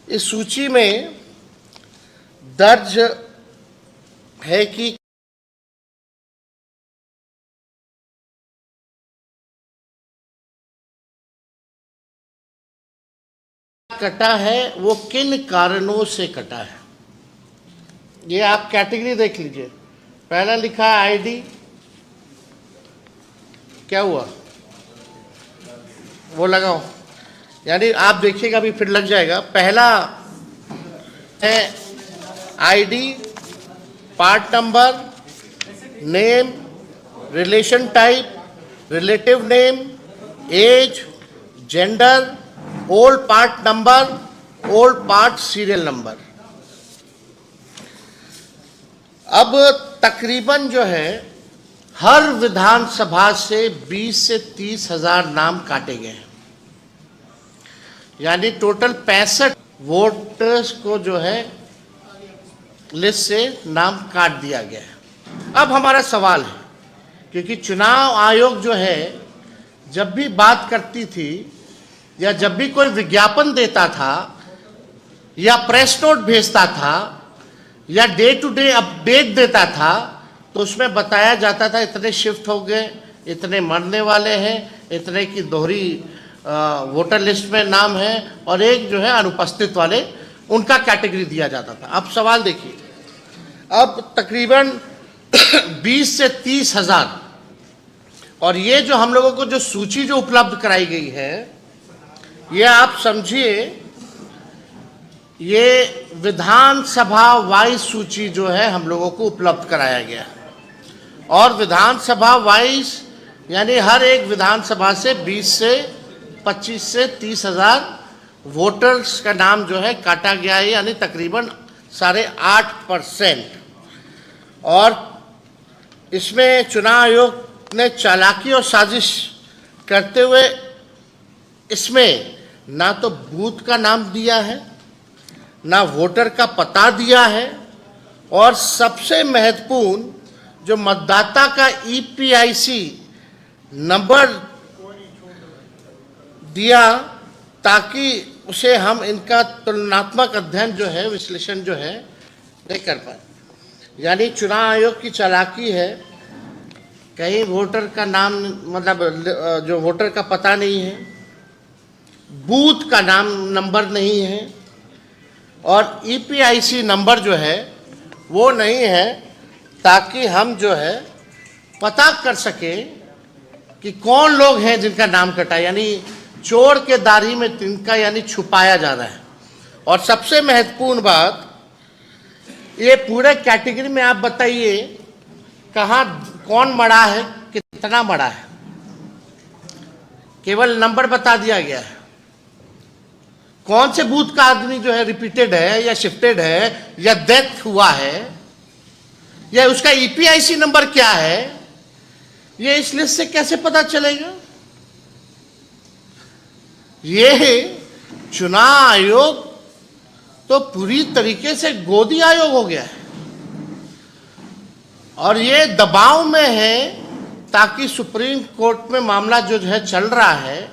इस सूची में दर्ज है कि कटा है वो किन कारणों से कटा है। ये आप कैटेगरी देख लीजिए। पहला लिखा है आईडी, क्या हुआ वो लगाओ, यानी आप देखिएगा अभी फिर लग जाएगा। पहला है ID, part number, name, relation type, relative name, age, gender, old part number, old part serial number. अब तकरीबन जो है हर विधानसभा से 20 से 30 हजार नाम काटे गए हैं, यानी टोटल 65 वोटर्स को जो है लिस्ट से नाम काट दिया गया है। अब हमारा सवाल है, क्योंकि चुनाव आयोग जो है जब भी बात करती थी या जब भी कोई विज्ञापन देता था या प्रेस नोट भेजता था या डे टू डे अपडेट देता था, तो उसमें बताया जाता था इतने शिफ्ट हो गए, इतने मरने वाले हैं, इतने की दोहरी वोटर लिस्ट में नाम है, और एक जो है अनुपस्थित वाले, उनका कैटेगरी दिया जाता था। अब सवाल देखिए, अब तकरीबन 20 से 30 हजार, और ये जो हम लोगों को जो सूची जो उपलब्ध कराई गई है, ये आप समझिए ये विधानसभा वाइज सूची जो है हम लोगों को उपलब्ध कराया गया, और विधानसभा वाइज यानी हर एक विधानसभा से 20 से 25 से 30 हजार वोटर्स का नाम जो है काटा गया है, यानी तकरीबन 8.5%। और इसमें चुनाव आयोग ने चालाकी और साजिश करते हुए इसमें ना तो बूथ का नाम दिया है, ना वोटर का पता दिया है, और सबसे महत्वपूर्ण जो मतदाता का ईपीआईसी नंबर दिया, ताकि उसे हम इनका तुलनात्मक अध्ययन जो है, विश्लेषण जो है नहीं कर पाए। यानी चुनाव आयोग की चालाकी है, कहीं वोटर का नाम मतलब जो वोटर का पता नहीं है, बूथ का नाम नंबर नहीं है, और ईपीआईसी नंबर जो है वो नहीं है, ताकि हम जो है पता कर सके कि कौन लोग हैं जिनका नाम कटा, यानी चोर के दाढ़ी में तिनका, यानी छुपाया जा रहा है। और सबसे महत्वपूर्ण बात, ये पूरे कैटेगरी में आप बताइए कहाँ कौन मरा है, कितना मरा है, केवल नंबर बता दिया गया है। कौन से बूथ का आदमी जो है रिपीटेड है या शिफ्टेड है या डेथ हुआ है, या उसका ईपीआईसी नंबर क्या है, ये इस लिस्ट से कैसे पता चलेगा। ये चुनाव आयोग तो पूरी तरीके से गोदी आयोग हो गया है, और ये दबाव में है ताकि सुप्रीम कोर्ट में मामला जो है चल रहा है,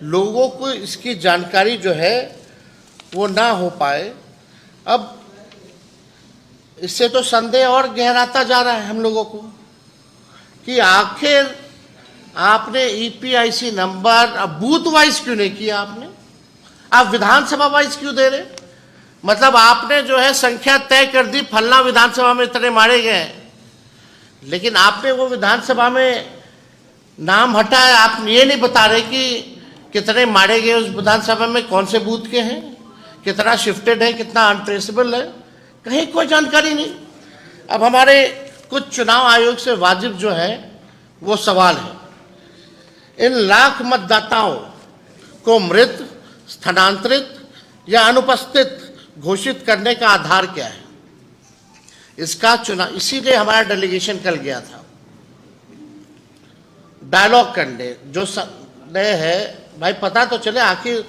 लोगों को इसकी जानकारी जो है वो ना हो पाए। अब इससे तो संदेह और गहराता जा रहा है हम लोगों को कि आखिर आपने ईपीआईसी नंबर अब बूथ वाइज क्यों नहीं किया, आपने आप विधानसभा वाइज क्यों दे रहे। मतलब आपने जो है संख्या तय कर दी, फलना विधानसभा में इतने मारे गए, लेकिन आपने वो विधानसभा में नाम हटाया, आप ये नहीं बता रहे कि कितने मारे गए उस विधानसभा में, कौन से बूथ के हैं, कितना शिफ्टेड है, कितना अनट्रेसेबल है, कहीं कोई जानकारी नहीं। अब हमारे कुछ चुनाव आयोग से वाजिब जो है वो सवाल है, इन लाख मतदाताओं को मृत, स्थानांतरित या अनुपस्थित घोषित करने का आधार क्या है। इसका चुनाव, इसीलिए हमारा डेलीगेशन कल गया था डायलॉग करने, जो संदेह है भाई पता तो चले आखिर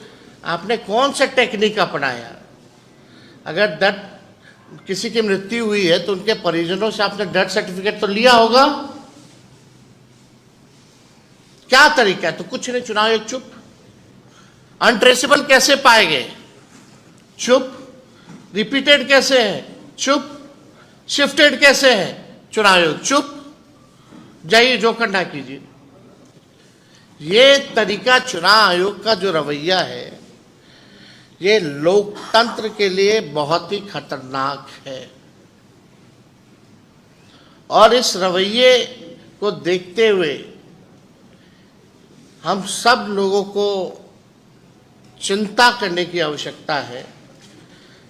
आपने कौन सा टेक्निक अपनाया। अगर डेथ किसी की मृत्यु हुई है तो उनके परिजनों से आपने डेथ सर्टिफिकेट तो लिया होगा, क्या तरीका है, तो कुछ नहीं, चुनाव एक चुप। अनट्रेसेबल कैसे पाए गए, चुप। रिपीटेड कैसे है? चुप। शिफ्टेड कैसे है? चुनाव आयोग चुप। जाइए जो करना कीजिए। ये तरीका चुनाव आयोग का जो रवैया है, ये लोकतंत्र के लिए बहुत ही खतरनाक है। और इस रवैये को देखते हुए हम सब लोगों को चिंता करने की आवश्यकता है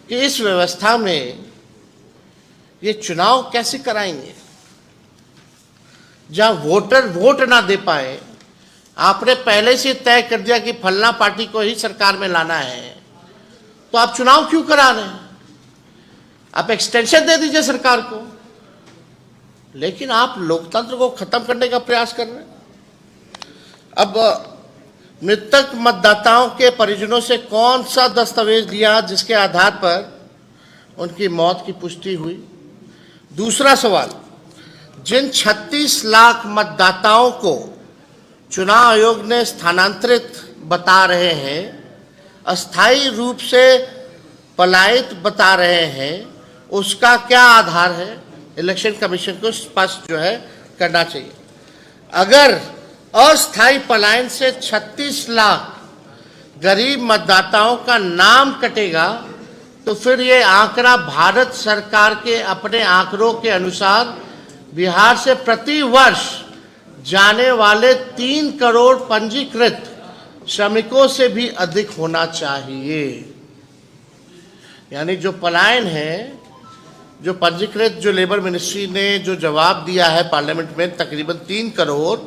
कि इस व्यवस्था में ये चुनाव कैसे कराएंगे, जहां वोटर वोट ना दे पाए। आपने पहले से तय कर दिया कि फलना पार्टी को ही सरकार में लाना है, तो आप चुनाव क्यों करा रहे हैं? आप एक्सटेंशन दे दीजिए सरकार को, लेकिन आप लोकतंत्र को खत्म करने का प्रयास कर रहे हैं। अब मृतक मतदाताओं के परिजनों से कौन सा दस्तावेज दिया जिसके आधार पर उनकी मौत की पुष्टि हुई? दूसरा सवाल, जिन 36 लाख मतदाताओं को चुनाव आयोग ने स्थानांतरित बता रहे हैं, अस्थायी रूप से पलायित बता रहे हैं, उसका क्या आधार है? इलेक्शन कमीशन को स्पष्ट जो है करना चाहिए। अगर अस्थायी पलायन से 36 लाख गरीब मतदाताओं का नाम कटेगा, तो फिर ये आंकड़ा भारत सरकार के अपने आंकड़ों के अनुसार बिहार से प्रति वर्ष जाने वाले 3 करोड़ पंजीकृत श्रमिकों से भी अधिक होना चाहिए। यानी जो पलायन है, जो पंजीकृत, जो लेबर मिनिस्ट्री ने जो जवाब दिया है पार्लियामेंट में, तकरीबन 3 करोड़,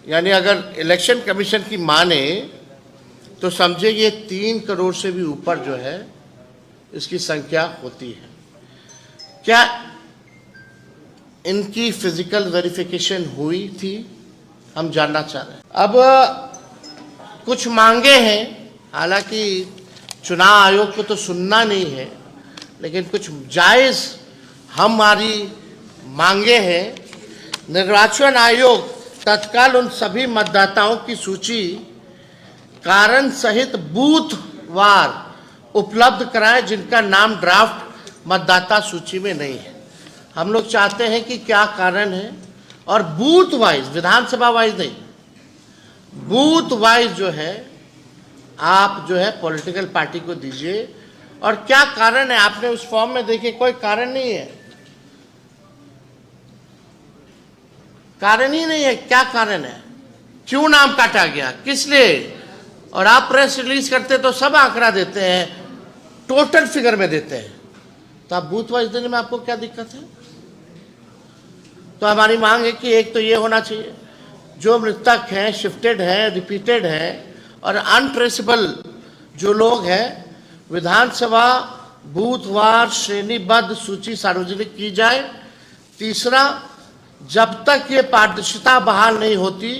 यानी अगर इलेक्शन कमीशन की माने तो समझे ये 3 करोड़ से भी ऊपर जो है इसकी संख्या होती है। क्या इनकी फिजिकल वेरिफिकेशन हुई थी? हम जानना चाह रहे हैं। अब कुछ मांगे हैं, हालांकि चुनाव आयोग को तो सुनना नहीं है, लेकिन कुछ जायज़ हमारी मांगे हैं। निर्वाचन आयोग तत्काल उन सभी मतदाताओं की सूची कारण सहित बूथवार उपलब्ध कराएं जिनका नाम ड्राफ्ट मतदाता सूची में नहीं है। हम लोग चाहते हैं कि क्या कारण है, और बूथ वाइज, विधानसभा वाइज नहीं, बूथ वाइज जो है आप जो है पॉलिटिकल पार्टी को दीजिए। और क्या कारण है, आपने उस फॉर्म में देखिए, कोई कारण नहीं है, कारण ही नहीं है। क्या कारण है? क्यों नाम काटा गया, किस लिए? और आप प्रेस रिलीज करते तो सब आंकड़ा देते हैं, टोटल फिगर में देते हैं, तो आप बूथ वाइज देने में आपको क्या दिक्कत है? तो हमारी मांग है कि एक तो ये होना चाहिए, जो मृतक हैं, शिफ्टेड हैं, रिपीटेड हैं और अनट्रेसेबल जो लोग हैं, विधानसभा बूथवार श्रेणीबद्ध सूची सार्वजनिक की जाए। तीसरा, जब तक ये पारदर्शिता बहाल नहीं होती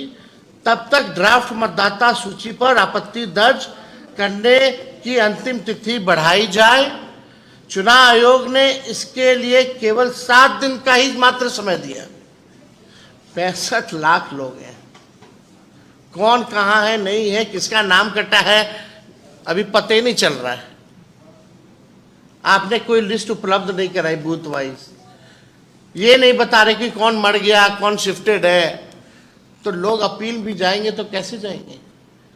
तब तक ड्राफ्ट मतदाता सूची पर आपत्ति दर्ज करने की अंतिम तिथि बढ़ाई जाए। चुनाव आयोग ने इसके लिए केवल 7 दिन का ही मात्र समय दिया। 65 लाख लोग हैं, कौन कहाँ है, नहीं है, किसका नाम कटा है, अभी पता ही नहीं चल रहा है। आपने कोई लिस्ट उपलब्ध नहीं कराई बूथ वाइज, ये नहीं बता रहे कि कौन मर गया, कौन शिफ्टेड है, तो लोग अपील भी जाएंगे तो कैसे जाएंगे?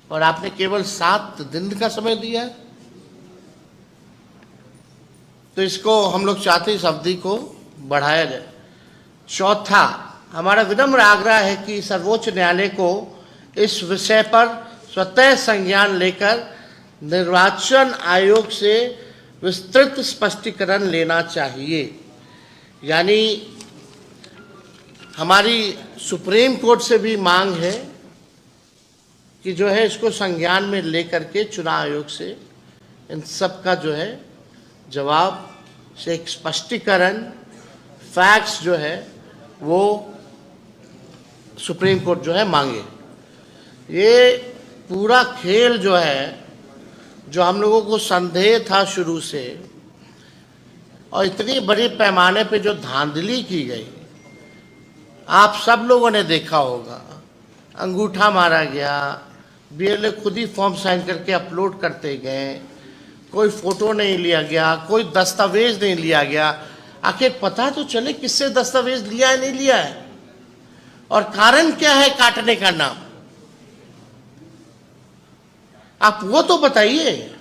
और आपने केवल 7 दिन का समय दिया है। तो इसको हम लोग चाहते हैं इस अवधि को बढ़ाया जाए। चौथा, हमारा विनम्र आग्रह है कि सर्वोच्च न्यायालय को इस विषय पर स्वतः संज्ञान लेकर निर्वाचन आयोग से विस्तृत स्पष्टीकरण लेना चाहिए। यानी हमारी सुप्रीम कोर्ट से भी मांग है कि जो है इसको संज्ञान में लेकर के चुनाव आयोग से इन सब का जो है जवाब से एक स्पष्टीकरण, फैक्ट्स जो है वो सुप्रीम कोर्ट जो है मांगे। ये पूरा खेल जो है, जो हम लोगों को संदेह था शुरू से, और इतनी बड़ी पैमाने पे जो धांधली की गई, आप सब लोगों ने देखा होगा। अंगूठा मारा गया, बीएलओ खुद ही फॉर्म साइन करके अपलोड करते गए, कोई फोटो नहीं लिया गया, कोई दस्तावेज नहीं लिया गया। आखिर पता तो चले किससे दस्तावेज लिया है, नहीं लिया है, और कारण क्या है काटने का नाम, आप वो तो बताइए।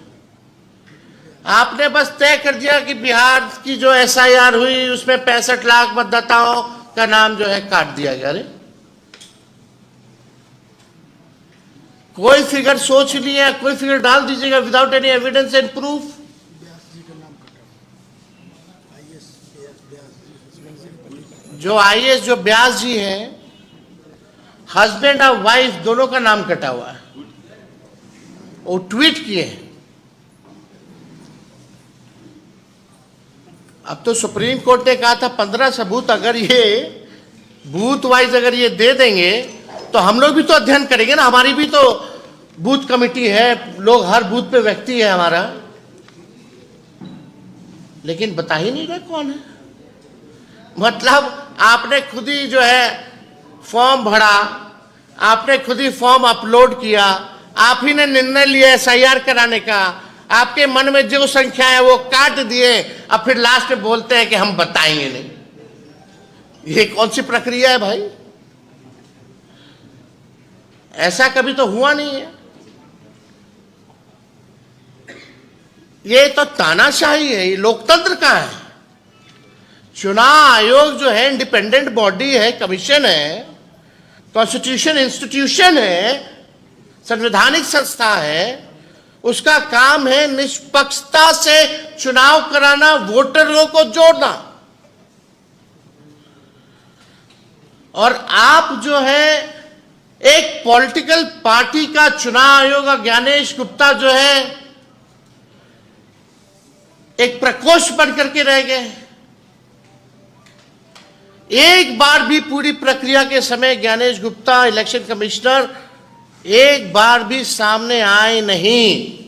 आपने बस तय कर दिया कि बिहार की जो SIR हुई उसमें 65 लाख मतदाताओं का नाम जो है काट दिया गया। अरे कोई फिगर सोच लिया, कोई फिगर डाल दीजिएगा without any evidence and proof. जो IAS जो व्यास जी हैं, हस्बैंड और वाइफ दोनों का नाम कटा हुआ है, वो ट्वीट किए हैं। अब तो सुप्रीम कोर्ट ने कहा था 15 सबूत अगर ये बूथ वाइज अगर ये दे देंगे तो हम लोग भी तो अध्ययन करेंगे ना, हमारी भी तो बूथ कमेटी है, लोग हर बूथ पे व्यक्ति है हमारा, लेकिन बता ही नहीं रहे कौन है। मतलब आपने खुद ही जो है फॉर्म भरा, आपने खुद ही फॉर्म अपलोड किया, आप ही ने निर्णय लिया SIR कराने का, आपके मन में जो संख्या है वो काट दिए, अब फिर लास्ट में बोलते हैं कि हम बताएंगे नहीं। ये कौन सी प्रक्रिया है भाई? ऐसा कभी तो हुआ नहीं है। ये तो तानाशाही है, ये लोकतंत्र का है। चुनाव आयोग जो है इंडिपेंडेंट बॉडी है, कमीशन है, कॉन्स्टिट्यूशन इंस्टीट्यूशन है, संवैधानिक संस्था है, उसका काम है निष्पक्षता से चुनाव कराना, वोटरों को जोड़ना। और आप जो है एक पॉलिटिकल पार्टी का चुनाव आयोग, ज्ञानेश गुप्ता जो है एक प्रकोष्ठ बन करके रह गए। एक बार भी पूरी प्रक्रिया के समय ज्ञानेश गुप्ता इलेक्शन कमिश्नर एक बार भी सामने आए नहीं।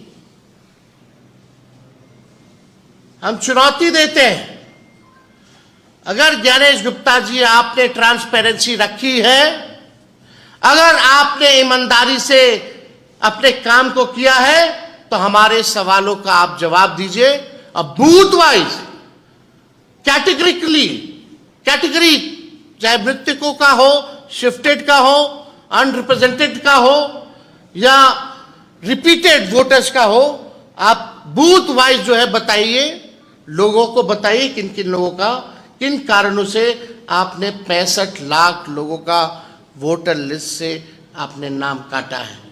हम चुनौती देते हैं, अगर ज्ञानेश गुप्ता जी आपने ट्रांसपेरेंसी रखी है, अगर आपने ईमानदारी से अपने काम को किया है, तो हमारे सवालों का आप जवाब दीजिए। अब बूथ वाइज कैटेगरी, चाहे मृतकों का हो, शिफ्टेड का हो, अनरिप्रेजेंटेड का हो या रिपीटेड वोटर्स का हो, आप बूथ वाइज जो है बताइए, लोगों को बताइए किन किन लोगों का, किन कारणों से आपने 65 लाख लोगों का वोटर लिस्ट से आपने नाम काटा है।